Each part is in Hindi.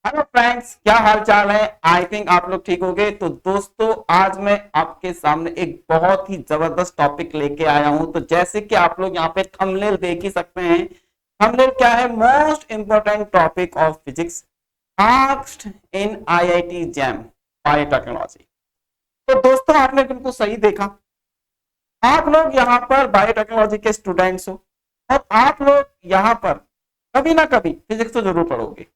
हेलो फ्रेंड्स, क्या हाल चाल है। आई थिंक आप लोग ठीक होंगे। तो दोस्तों, आज मैं आपके सामने एक बहुत ही जबरदस्त टॉपिक लेके आया हूं। तो जैसे कि आप लोग यहाँ पे थंबनेल देख ही सकते हैं। थंबनेल क्या है? Most important topic of physics asked in IIT jam biotechnology. तो दोस्तों, आपने बिल्कुल सही देखा। आप लोग यहाँ पर बायोटेक्नोलॉजी के स्टूडेंट्स हो और आप लोग यहाँ पर कभी ना कभी फिजिक्स तो जरूर पढ़ोगे।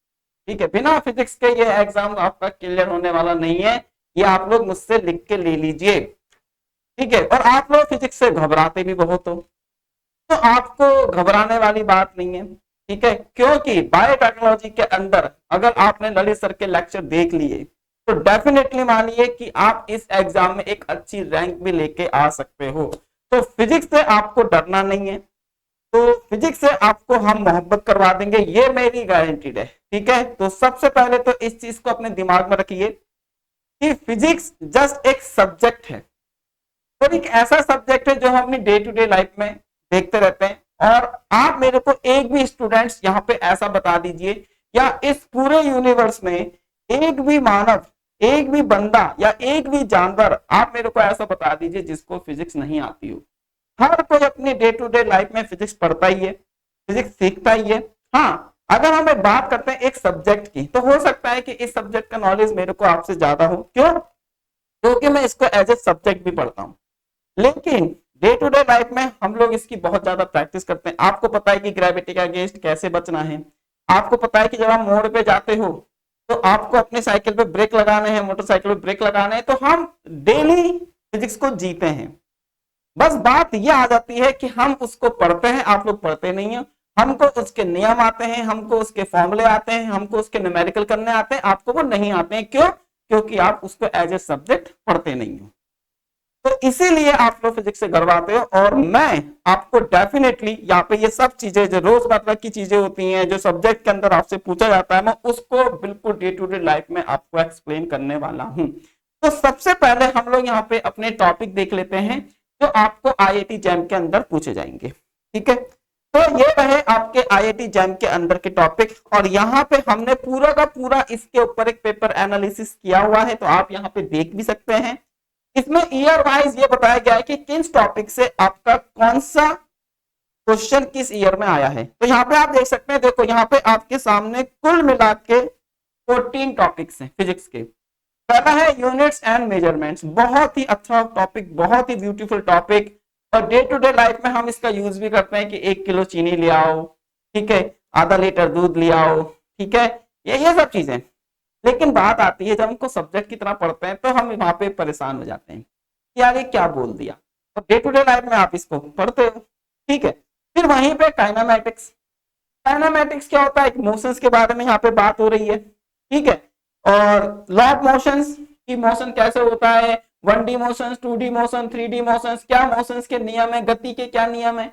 ठीक है, बिना फिजिक्स के ये एग्जाम आपका क्लियर होने वाला नहीं है। ये आप लोग मुझसे लिख के ले लीजिए। ठीक है, और आप लोग फिजिक्स से घबराते भी बहुत हो, तो आपको घबराने वाली बात नहीं है। ठीक है, क्योंकि बायोटेक्नोलॉजी के अंदर अगर आपने ललित सर के लेक्चर देख लिए तो डेफिनेटली मानिए कि आप इस एग्जाम में एक अच्छी रैंक भी लेके आ सकते हो। तो फिजिक्स से आपको डरना नहीं है। तो फिजिक्स से आपको हम मोहब्बत करवा देंगे, ये मेरी गारंटीड है। ठीक है, तो सबसे पहले तो इस चीज को अपने दिमाग में रखिए कि फिजिक्स जस्ट एक सब्जेक्ट है, और एक ऐसा सब्जेक्ट है जो हम अपनी डे टू डे लाइफ में देखते रहते हैं। और आप मेरे को एक भी स्टूडेंट्स यहाँ पे ऐसा बता दीजिए, या इस पूरे यूनिवर्स में एक भी मानव, एक भी बंदा या एक भी जानवर, आप मेरे को ऐसा बता दीजिए जिसको फिजिक्स नहीं आती हो। हर कोई अपनी डे टू डे लाइफ में फिजिक्स पढ़ता ही है, फिजिक्स सीखता ही है। हाँ, अगर हम एक बात करते हैं एक सब्जेक्ट की, तो हो सकता है कि इस सब्जेक्ट का नॉलेज मेरे को आपसे ज्यादा हो। क्यों? क्योंकि मैं इसको एज ए सब्जेक्ट भी पढ़ता हूँ। लेकिन डे टू डे लाइफ में हम लोग इसकी बहुत ज्यादा प्रैक्टिस करते हैं। आपको पता है कि ग्रेविटी के अगेंस्ट कैसे बचना है। आपको पता है कि जब आप मोड़ पे जाते हो तो आपको अपने साइकिल पे ब्रेक लगाने हैं, मोटरसाइकिल पे ब्रेक लगाने हैं। तो हम डेली फिजिक्स को जीते हैं। बस बात यह आ जाती है कि हम उसको पढ़ते हैं, आप लोग पढ़ते नहीं है। हमको उसके नियम आते हैं, हमको उसके फॉर्मूले आते हैं, हमको उसके न्यूमेरिकल करने आते हैं, आपको वो नहीं आते हैं। क्यों? क्योंकि आप उसको एज ए सब्जेक्ट पढ़ते नहीं हो। तो इसीलिए आप लोग फिजिक्स से घबराते हो। और मैं आपको डेफिनेटली यहाँ पे ये सब चीजें जो रोजमर्रा की चीजें होती हैं, जो सब्जेक्ट के अंदर आपसे पूछा जाता है, मैं उसको बिल्कुल डे टू डे लाइफ में आपको एक्सप्लेन करने वाला हूं। तो सबसे पहले हम लोग यहाँ पे अपने टॉपिक देख लेते हैं जो आपको आईआईटी जैम के अंदर पूछे जाएंगे। ठीक है, तो ये रहे आपके आईआईटी जैम के अंदर के टॉपिक। और यहाँ पे हमने पूरा का पूरा इसके ऊपर एक पेपर एनालिसिस किया हुआ है, तो आप यहाँ पे देख भी सकते हैं। इसमें ईयर वाइज ये बताया गया है कि किस टॉपिक से आपका कौन सा क्वेश्चन किस ईयर में आया है। तो यहाँ पे आप देख सकते हैं, देखो यहाँ पे आपके सामने कुल मिला के 14 टॉपिक्स हैं फिजिक्स के। पहला है यूनिट्स एंड मेजरमेंट्स, बहुत ही अच्छा टॉपिक, बहुत ही ब्यूटीफुल टॉपिक। और डे टू डे लाइफ में हम इसका यूज भी करते हैं कि 1 किलो चीनी ले आओ, ठीक है, आधा लीटर दूध ले आओ, ठीक है, ये सब चीजें। लेकिन बात आती है जब हमको सब्जेक्ट की तरह पढ़ते हैं तो हम वहां पे परेशान हो जाते हैं कि आगे क्या बोल दिया। तो डे टू डे लाइफ में आप इसको पढ़ते हो। ठीक है, फिर वहीं पे काइनेमैटिक्स। काइनेमैटिक्स क्या होता है? एक मोशंस के बारे में यहाँ पे बात हो रही है। ठीक है, और लॉ ऑफ मोशंस की मोशन कैसे होता है, 1D motion, 2D motion, 3D motion, क्या मोशंस के नियम है, गति के क्या नियम है,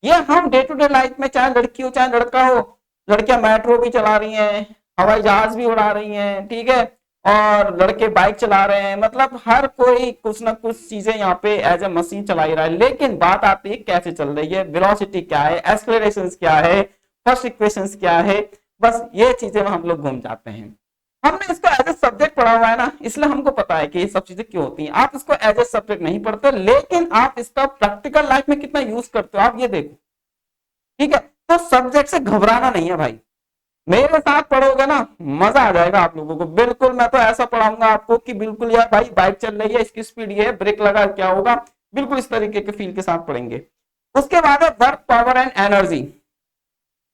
ये हम डे टू डे लाइफ में, चाहे लड़की हो चाहे लड़का हो, लड़कियां मेट्रो भी चला रही हैं, हवाई जहाज भी उड़ा रही हैं, ठीक है, और लड़के बाइक चला रहे हैं, मतलब हर कोई कुछ ना कुछ चीजें यहाँ पे एज ए मशीन चला ही रहा है। लेकिन बात आती है कैसे चल रही है, वेलोसिटी क्या है, एक्सेलरेशन क्या है, फर्स्ट इक्वेशन क्या है, बस ये चीजें हम लोग घूम जाते हैं। हमने इसको एज ए सब्जेक्ट पढ़ा हुआ है ना, इसलिए हमको पता है कि ये सब चीजें क्यों होती हैं। आप इसको एज ए सब्जेक्ट नहीं पढ़ते, लेकिन आप इसका प्रैक्टिकल लाइफ में कितना यूज करते हो, आप ये देखो। ठीक है, तो सब्जेक्ट से घबराना नहीं है भाई। मेरे साथ पढ़ोगे ना, मजा आ जाएगा आप लोगों को। बिल्कुल मैं तो ऐसा पढ़ाऊंगा आपको कि बिल्कुल यार भाई बाइक चल रही है, इसकी स्पीड ये है, ब्रेक लगा क्या होगा, बिल्कुल इस तरीके के फील के साथ पढ़ेंगे। उसके बाद है work, power and energy.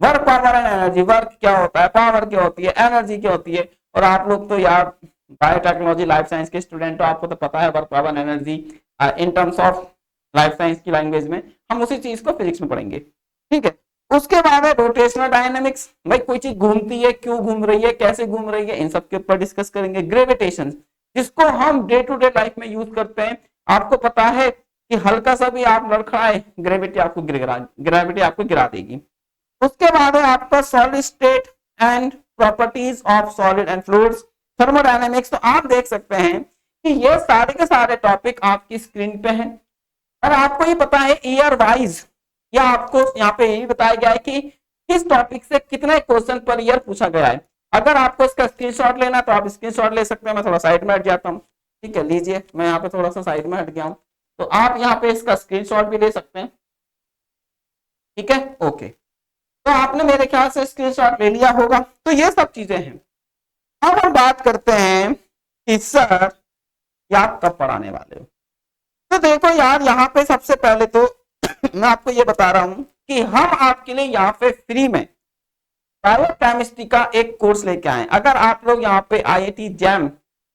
Work, power and energy. Work क्या होता है, पावर क्या होती है, एनर्जी क्या होती है। और आप लोग तो यार बायोटेक्नोलॉजी लाइफ साइंस के स्टूडेंट हो, आपको तो पता है work, power, energy in terms of life science की लैंग्वेज में। हम उसी चीज को फिजिक्स में पढ़ेंगे। ठीक है, उसके बाद है रोटेशनल डायनेमिक्स। भाई कोई चीज घूमती है, क्यों घूम रही है, कैसे घूम रही है, इन सब के ऊपर डिस्कस करेंगे। ग्रेविटेशन, जिसको हम डे टू डे लाइफ में यूज करते हैं। आपको पता है कि हल्का सा भी आप लड़खड़ाए, ग्रेविटी आपको गिरा देगी। उसके बाद है आपका solid state and properties of solid and fluids, thermodynamics. तो आप देख सकते हैं कि ये सारे के सारे टॉपिक आपकी स्क्रीन पे हैं। और आपको ये पता है ईयर वाइज, या आपको यहाँ पे यही बताया गया है कि किस टॉपिक से कितने क्वेश्चन पर ईयर पूछा गया है। अगर आपको इसका स्क्रीनशॉट लेना तो आप स्क्रीनशॉट ले सकते हैं। मैं थोड़ा साइड में हट जाता हूँ, ठीक है, लीजिए मैं यहाँ पे थोड़ा सा साइड में हट गया हूँ, तो आप यहाँ पे इसका स्क्रीनशॉट भी ले सकते हैं, ठीक है, ओके। तो आपने मेरे ख्याल से स्क्रीनशॉट ले लिया होगा। तो ये सब चीजें हैं। अब हम बात करते हैं कि सर ये आप कब पढ़ाने वाले हो। तो देखो यार, यहाँ पे सबसे पहले तो मैं आपको ये बता रहा हूं कि हम आपके लिए यहाँ पे फ्री में बायोकेमिस्ट्री का एक कोर्स लेके आए। अगर आप लोग यहाँ पे IIT जैम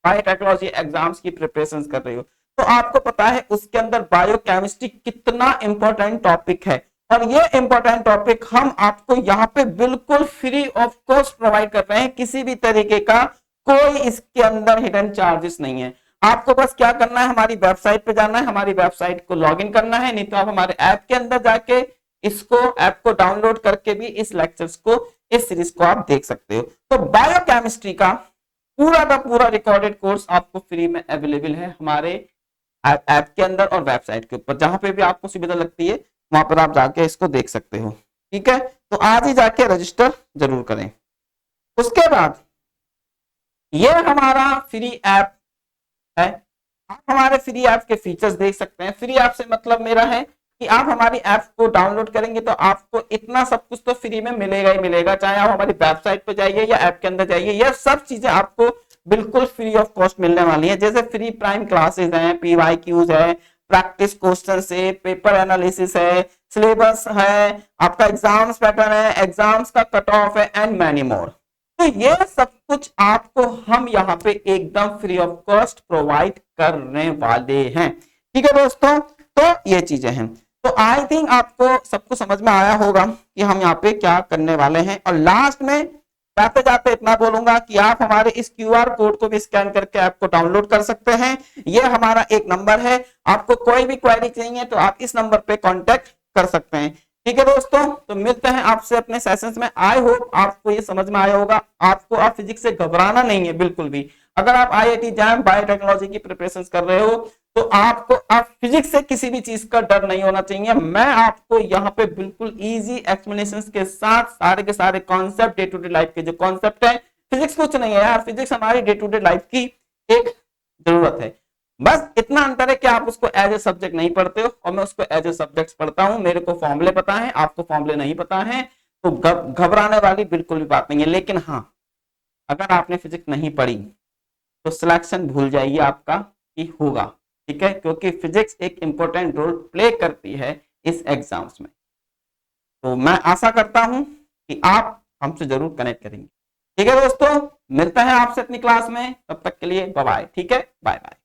बायोटेक्नोलॉजी एग्जाम्स की प्रिपरेशन कर रहे हो तो आपको पता है उसके अंदर बायोकेमिस्ट्री कितना इंपॉर्टेंट टॉपिक है, और ये इंपॉर्टेंट टॉपिक हम आपको यहाँ पे बिल्कुल फ्री ऑफ कॉस्ट प्रोवाइड कर रहे हैं। किसी भी तरीके का कोई इसके अंदर हिडन चार्जेस नहीं है। आपको बस क्या करना है, हमारी वेबसाइट पे जाना है, हमारी वेबसाइट को लॉगिन करना है, नहीं तो आप हमारे ऐप के अंदर जाके इसको ऐप को डाउनलोड करके भी इस लेक्चर्स को, इस सीरीज को आप देख सकते हो। तो बायोकेमिस्ट्री का पूरा का पूरा रिकॉर्डेड कोर्स आपको फ्री में अवेलेबल है हमारे ऐप के अंदर और वेबसाइट के ऊपर। जहां पे भी आपको सुविधा लगती है वहां पर आप जाके इसको देख सकते हो, ठीक है। तो आज ही जाके रजिस्टर जरूर करें। उसके बाद ये हमारा फ्री ऐप है। आप हमारे फ्री ऐप के फीचर्स देख सकते हैं। फ्री ऐप से मतलब मेरा है कि आप हमारी ऐप को डाउनलोड करेंगे तो आपको इतना सब कुछ तो फ्री में मिलेगा ही मिलेगा, चाहे आप हमारी वेबसाइट पर जाइए या ऐप के अंदर जाइए, यह सब चीजें आपको बिल्कुल फ्री ऑफ कॉस्ट मिलने वाली है। जैसे फ्री प्राइम क्लासेस हैं, PYQs है, प्रैक्टिस क्वेश्चन है, पेपर एनालिसिस है, सिलेबस है, आपका एग्जाम्स पैटर्न है, एग्जाम्स का कट ऑफ है एंड मैनी मोर। तो ये सब कुछ आपको हम यहाँ पे एकदम फ्री ऑफ कॉस्ट प्रोवाइड करने वाले हैं, ठीक है दोस्तों। तो ये चीजें हैं। तो आई थिंक आपको सबको समझ में आया होगा कि हम यहाँ पे क्या करने वाले हैं। और लास्ट में जाते जाते इतना बोलूंगा कि आप हमारे इस QR कोड को भी स्कैन करके ऐप को डाउनलोड कर सकते हैं। ये हमारा एक नंबर है, आपको कोई भी क्वेरी चाहिए तो आप इस नंबर पे कांटेक्ट कर सकते हैं, ठीक है दोस्तों। तो मिलते हैं आपसे अपने सेशंस में। आई होप आपको ये समझ में आया होगा। आपको आप फिजिक्स से घबराना नहीं है बिल्कुल भी। अगर आप IIT जैम बायोटेक्नोलॉजी की प्रिपरेशन कर रहे हो तो आपको आप फिजिक्स से किसी भी चीज का डर नहीं होना चाहिए। मैं आपको यहाँ पे बिल्कुल इजी एक्सप्लेनेशंस के साथ सारे के सारे concept, day to day life के जो कॉन्सेप्ट है, फिजिक्स कुछ नहीं है यार, फिजिक्स हमारी डे टू डे लाइफ की एक जरूरत है। बस इतना अंतर है कि आप उसको एज ए सब्जेक्ट नहीं पढ़ते हो और मैं उसको एज ए सब्जेक्ट पढ़ता हूं। मेरे को फॉर्मूले पता है, आपको फॉर्मूले नहीं पता है, तो घबराने वाली बिल्कुल भी बात नहीं है। लेकिन हाँ, अगर आपने फिजिक्स नहीं पढ़ी तो सिलेक्शन भूल जाइए आपका कि होगा, ठीक है, क्योंकि फिजिक्स एक इंपॉर्टेंट रोल प्ले करती है इस एग्जाम्स में। तो मैं आशा करता हूं कि आप हमसे जरूर कनेक्ट करेंगे, ठीक है दोस्तों। मिलता है आपसे अपनी क्लास में, तब तक के लिए बाय बाय, ठीक है, बाय बाय।